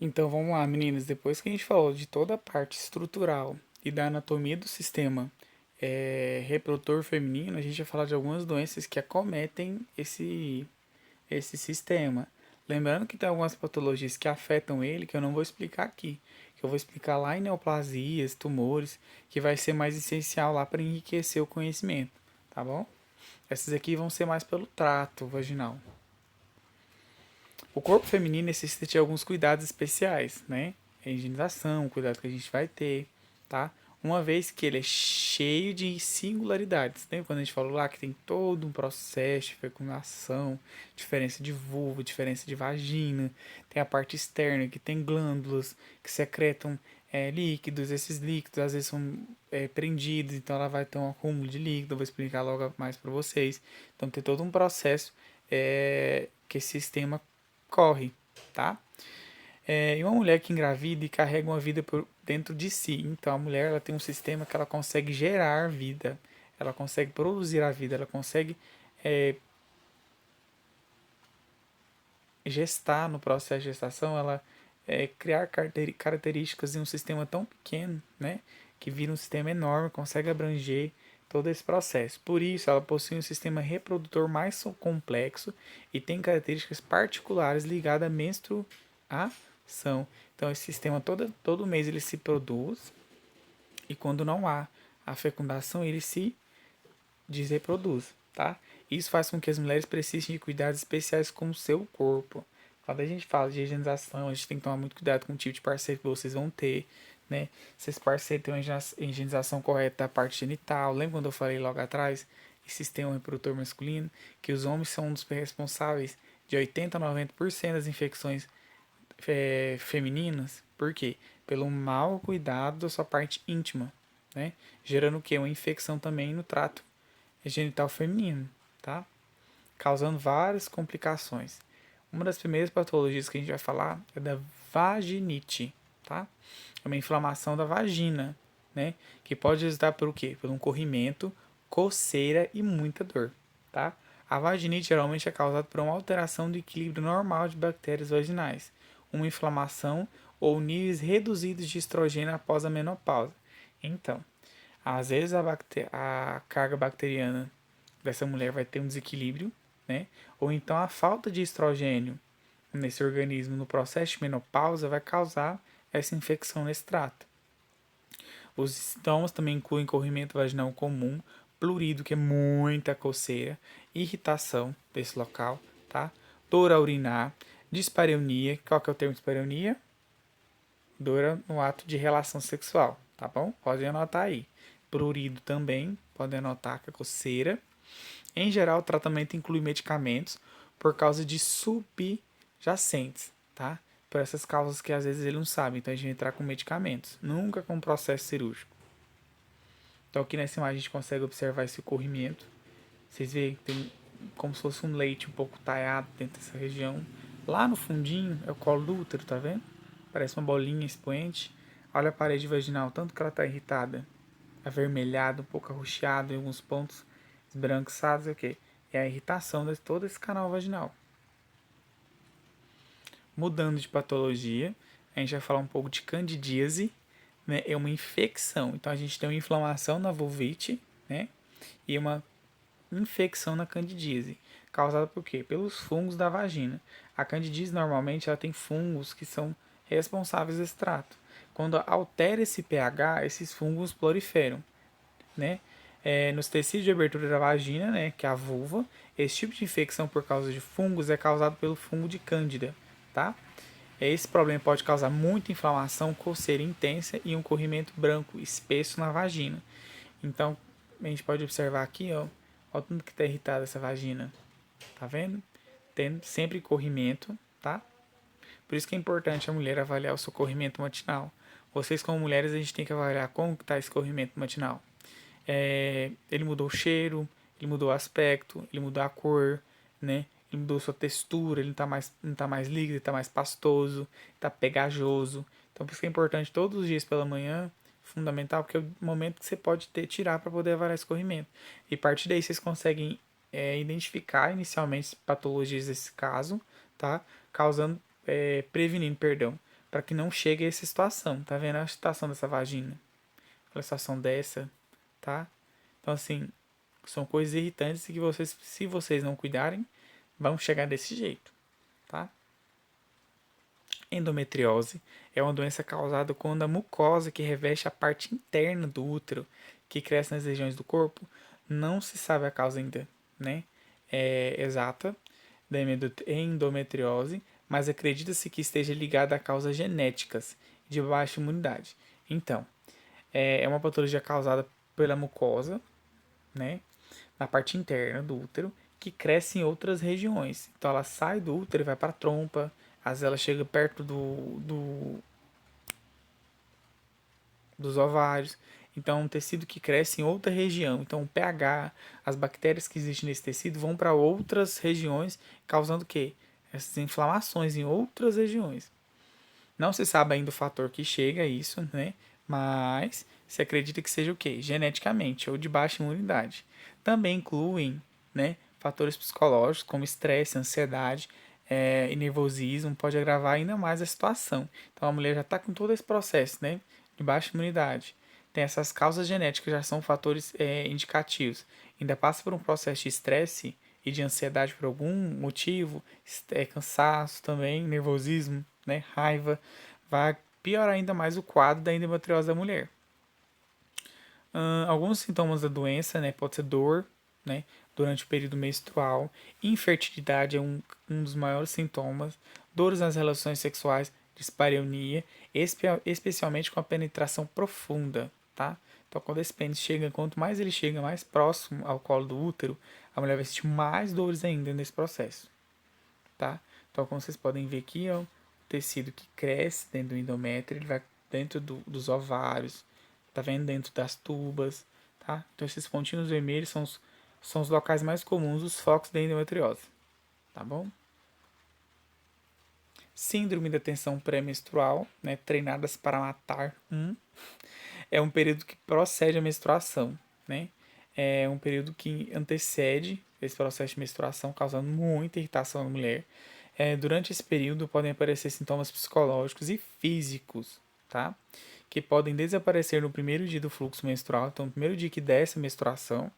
Então vamos lá, meninas. Depois que a gente falou de toda a parte estrutural e da anatomia do sistema reprodutor feminino, a gente vai falar de algumas doenças que acometem esse sistema. Lembrando que tem algumas patologias que afetam ele, que eu não vou explicar aqui, que eu vou explicar lá em neoplasias, tumores, que vai ser mais essencial lá para enriquecer o conhecimento, tá bom? Essas aqui vão ser mais pelo trato vaginal. O corpo feminino necessita de alguns cuidados especiais, né? A higienização, o cuidado que a gente vai ter, tá? Uma vez que ele é cheio de singularidades, né? Quando a gente falou lá que tem todo um processo de fecundação, diferença de vulva, diferença de vagina, tem a parte externa que tem glândulas que secretam líquidos, esses líquidos às vezes são prendidos, então ela vai ter um acúmulo de líquido, eu vou explicar logo mais para vocês. Então tem todo um processo que esse sistema corre, tá? E uma mulher que engravida e carrega uma vida por dentro de si. Então a mulher ela tem um sistema que ela consegue gerar vida, ela consegue produzir a vida, ela consegue é, gestar no processo de gestação, ela criar características em um sistema tão pequeno, né, que vira um sistema enorme, consegue abranger todo esse processo. Por isso, ela possui um sistema reprodutor mais complexo e tem características particulares ligadas à menstruação. Então, esse sistema todo mês ele se produz e quando não há a fecundação, ele se desreproduz, tá? Isso faz com que as mulheres precisem de cuidados especiais com o seu corpo. Quando a gente fala de higienização, a gente tem que tomar muito cuidado com o tipo de parceiro que vocês vão ter, né? Se esse parceiro tem uma higienização correta da parte genital, lembra quando eu falei logo atrás, esse sistema reprodutor masculino, que os homens são um dos responsáveis de 80 a 90% das infecções femininas? Por quê? Pelo mau cuidado da sua parte íntima, né? Gerando o quê? Uma infecção também no trato genital feminino, tá? Causando várias complicações. Uma das primeiras patologias que a gente vai falar é da vaginite, tá? É uma inflamação da vagina, né? Que pode resultar por o quê? Por um corrimento, coceira e muita dor, tá? A vaginite geralmente é causada por uma alteração do equilíbrio normal de bactérias vaginais, uma inflamação ou níveis reduzidos de estrogênio após a menopausa. Então, às vezes a carga bacteriana dessa mulher vai ter um desequilíbrio, né? Ou então a falta de estrogênio nesse organismo no processo de menopausa vai causar essa infecção nesse trato. Os sintomas também incluem corrimento vaginal comum, prurido, que é muita coceira, irritação desse local, tá? Dor a urinar, dispareunia. Qual que é o termo dispareunia? Dor no ato de relação sexual, tá bom? Podem anotar aí. Prurido também, podem anotar que é coceira. Em geral, o tratamento inclui medicamentos por causa de subjacentes, tá? Por essas causas que às vezes ele não sabe, então a gente vai entrar com medicamentos, nunca com processo cirúrgico. Então aqui nessa imagem a gente consegue observar esse corrimento. Vocês veem que tem como se fosse um leite um pouco talhado dentro dessa região. Lá no fundinho é o colo do útero, tá vendo? Parece uma bolinha expoente. Olha a parede vaginal, tanto que ela está irritada, avermelhada, um pouco arroxeada em alguns pontos, esbranquiçados, é o quê? É a irritação de todo esse canal vaginal. Mudando de patologia, a gente vai falar um pouco de candidíase, né? É uma infecção. Então a gente tem uma inflamação na vulvite, né? E uma infecção na candidíase, causada por quê? Pelos fungos da vagina. A candidíase normalmente ela tem fungos que são responsáveis desse trato. Quando altera esse pH, esses fungos proliferam, né? Nos tecidos de abertura da vagina, né, que é a vulva, esse tipo de infecção por causa de fungos é causado pelo fungo de Cândida, tá? Esse problema pode causar muita inflamação, coceira intensa e um corrimento branco espesso na vagina. Então, a gente pode observar aqui, ó, olha tudo que está irritado essa vagina, tá vendo? Tendo sempre corrimento, tá? Por isso que é importante a mulher avaliar o seu corrimento matinal. Vocês, como mulheres, a gente tem que avaliar como está esse corrimento matinal. Ele mudou o cheiro, ele mudou o aspecto, ele mudou a cor, né? Ele mudou sua textura, ele não tá mais líquido, ele está mais pastoso, está pegajoso. Então por isso que é importante todos os dias pela manhã, fundamental, porque é o momento que você pode tirar para poder avaliar esse corrimento. E a partir daí vocês conseguem identificar inicialmente patologias desse caso, tá? Prevenindo, perdão, para que não chegue a essa situação. Tá vendo a situação dessa vagina? A situação dessa, tá? Então, assim, são coisas irritantes que vocês, se vocês não cuidarem, vão chegar desse jeito, tá? Endometriose é uma doença causada quando a mucosa que reveste a parte interna do útero, que cresce nas regiões do corpo, não se sabe a causa ainda, né? Exata da endometriose, mas acredita-se que esteja ligada a causas genéticas de baixa imunidade. Então, é uma patologia causada pela mucosa, né? Na parte interna do útero, que cresce em outras regiões. Então ela sai do útero e vai para a trompa, às vezes ela chega perto dos ovários. Então é um tecido que cresce em outra região. Então o pH, as bactérias que existem nesse tecido vão para outras regiões, causando o quê? Essas inflamações em outras regiões. Não se sabe ainda o fator que chega a isso, né? Mas se acredita que seja o quê? Geneticamente ou de baixa imunidade. Também incluem, né, fatores psicológicos como estresse, ansiedade e nervosismo, pode agravar ainda mais a situação. Então a mulher já está com todo esse processo, né, de baixa imunidade. Tem essas causas genéticas, já são fatores indicativos. Ainda passa por um processo de estresse e de ansiedade por algum motivo, cansaço também, nervosismo, né, raiva, vai piorar ainda mais o quadro da endometriose da mulher. Alguns sintomas da doença, né, pode ser dor, né, durante o período menstrual, infertilidade é um dos maiores sintomas, dores nas relações sexuais, dispareunia, especialmente com a penetração profunda, tá? Então, quando esse pênis chega, quanto mais ele chega mais próximo ao colo do útero, a mulher vai sentir mais dores ainda nesse processo, tá? Então, como vocês podem ver aqui, ó, o tecido que cresce dentro do endométrio, ele vai dentro dos ovários, tá vendo? Dentro das tubas, tá? Então, esses pontinhos vermelhos são os locais mais comuns, os focos da endometriose, tá bom? Síndrome da tensão pré-menstrual, né? Treinadas para matar é um período que procede a menstruação, né? É um período que antecede esse processo de menstruação, causando muita irritação na mulher. Durante esse período podem aparecer sintomas psicológicos e físicos, tá? Que podem desaparecer no primeiro dia do fluxo menstrual, então no primeiro dia que desce a menstruação,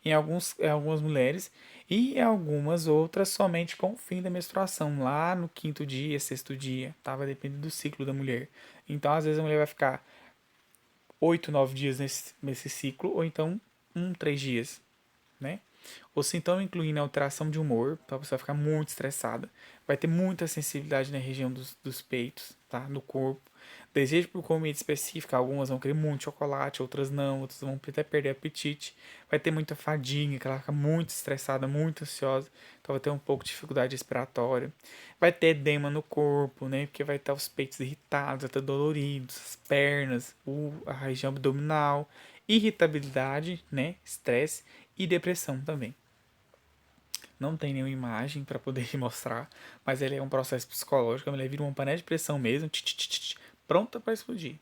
em algumas mulheres, e em algumas outras somente com o fim da menstruação, lá no quinto dia, sexto dia, tá? Vai depender do ciclo da mulher. Então, às vezes a mulher vai ficar 8, 9 dias nesse ciclo, ou então 3 dias, né? Os sintomas incluem alteração de humor, então você vai ficar muito estressada, vai ter muita sensibilidade na região dos peitos, tá? No corpo. Desejo por comida específica, algumas vão querer muito chocolate, outras não, outras vão até perder apetite. Vai ter muita fadiga, que ela fica muito estressada, muito ansiosa, então vai ter um pouco de dificuldade respiratória. Vai ter edema no corpo, né? Porque vai estar os peitos irritados, vai estar doloridos, as pernas, a região abdominal, irritabilidade, né? Estresse e depressão também. Não tem nenhuma imagem para poder mostrar, mas ele é um processo psicológico. A mulher vira uma panela de pressão mesmo, pronta para explodir.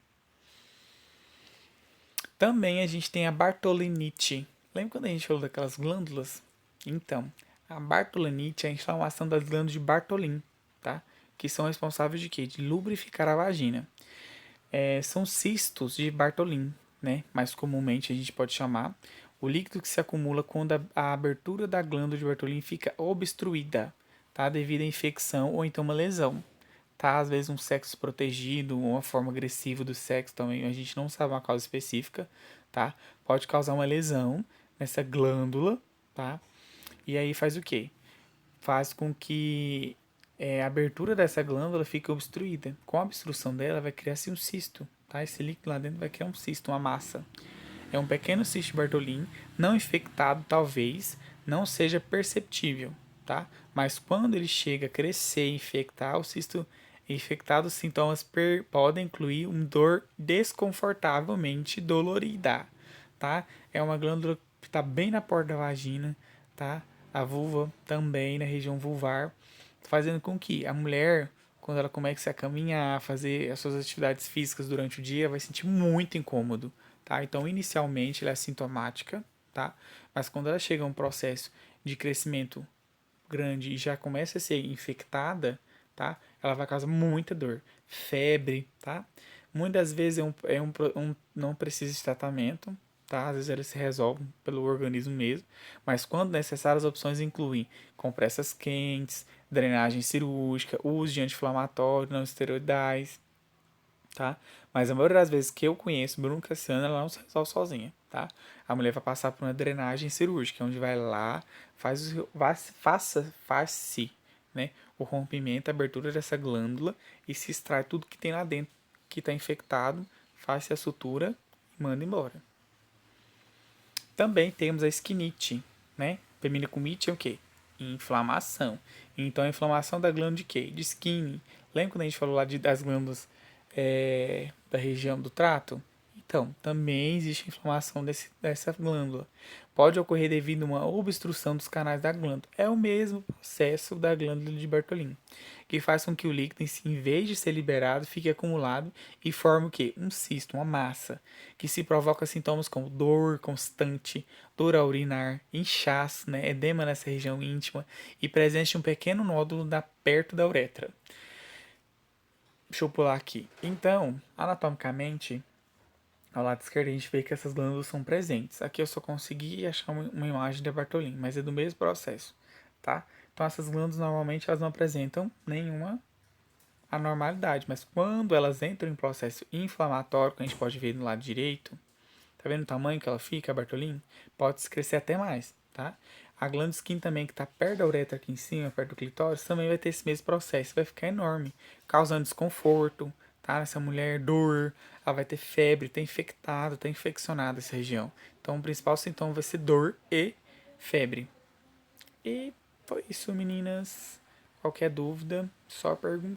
Também a gente tem a bartolinite. Lembra quando a gente falou daquelas glândulas? Então, a bartolinite é a inflamação das glândulas de Bartolin, tá? Que são responsáveis de quê? De lubrificar a vagina. São cistos de Bartolin, né? Mais comumente a gente pode chamar. O líquido que se acumula quando a abertura da glândula de Bartolin fica obstruída, tá? Devido a infecção ou então uma lesão, tá? Às vezes um sexo protegido, uma forma agressiva do sexo também, a gente não sabe uma causa específica, tá? Pode causar uma lesão nessa glândula, tá? E aí faz o quê? Faz com que a abertura dessa glândula fique obstruída. Com a obstrução dela, vai criar-se um cisto, tá? Esse líquido lá dentro vai criar um cisto, uma massa. É um pequeno cisto de Bartolin, não infectado, talvez, não seja perceptível, tá? Mas quando ele chega a crescer e infectar, o cisto infectado, os sintomas podem incluir uma dor desconfortavelmente dolorida, tá? É uma glândula que está bem na porta da vagina, tá? A vulva também, na região vulvar, fazendo com que a mulher, quando ela começa a caminhar, fazer as suas atividades físicas durante o dia, vai sentir muito incômodo, tá? Então, inicialmente, ela é sintomática, tá? Mas quando ela chega a um processo de crescimento grande e já começa a ser infectada, tá? ela vai causar muita dor, febre, tá? Muitas vezes não precisa de tratamento, tá? Às vezes eles se resolvem pelo organismo mesmo, mas quando necessário, as opções incluem compressas quentes, drenagem cirúrgica, uso de anti-inflamatório, não esteroidais, tá? Mas a maioria das vezes que eu conheço, Bruno Cassiano, ela não se resolve sozinha, tá? A mulher vai passar por uma drenagem cirúrgica, onde vai lá, faz-se, né, o rompimento, a abertura dessa glândula e se extrai tudo que tem lá dentro que está infectado, faz-se a sutura e manda embora. Também temos a skinite, né? Termina com it é o quê? Inflamação. Então, a inflamação da glândula de quê? De skin. Lembra quando a gente falou lá das glândulas da região do trato? Então, também existe inflamação dessa glândula. Pode ocorrer devido a uma obstrução dos canais da glândula. É o mesmo processo da glândula de Bartolin, que faz com que o líquido, em vez de ser liberado, fique acumulado e forme o quê? Um cisto, uma massa, que se provoca sintomas como dor constante, dor a urinar, inchaço, né, edema nessa região íntima e presente um pequeno nódulo perto da uretra. Deixa eu pular aqui. Então, anatomicamente, ao lado esquerdo a gente vê que essas glândulas são presentes. Aqui eu só consegui achar uma imagem de Bartolin, mas é do mesmo processo, tá? Então essas glândulas normalmente elas não apresentam nenhuma anormalidade, mas quando elas entram em processo inflamatório, que a gente pode ver no lado direito, tá vendo o tamanho que ela fica, a Bartolin? Pode crescer até mais, tá? A glândula skin também, que está perto da uretra aqui em cima, perto do clitóris, também vai ter esse mesmo processo, vai ficar enorme, causando desconforto, tá? Essa mulher, dor, ela vai ter febre, tá infectado, tá infeccionada essa região. Então, o principal sintoma vai ser dor e febre. E foi isso, meninas. Qualquer dúvida, só perguntar.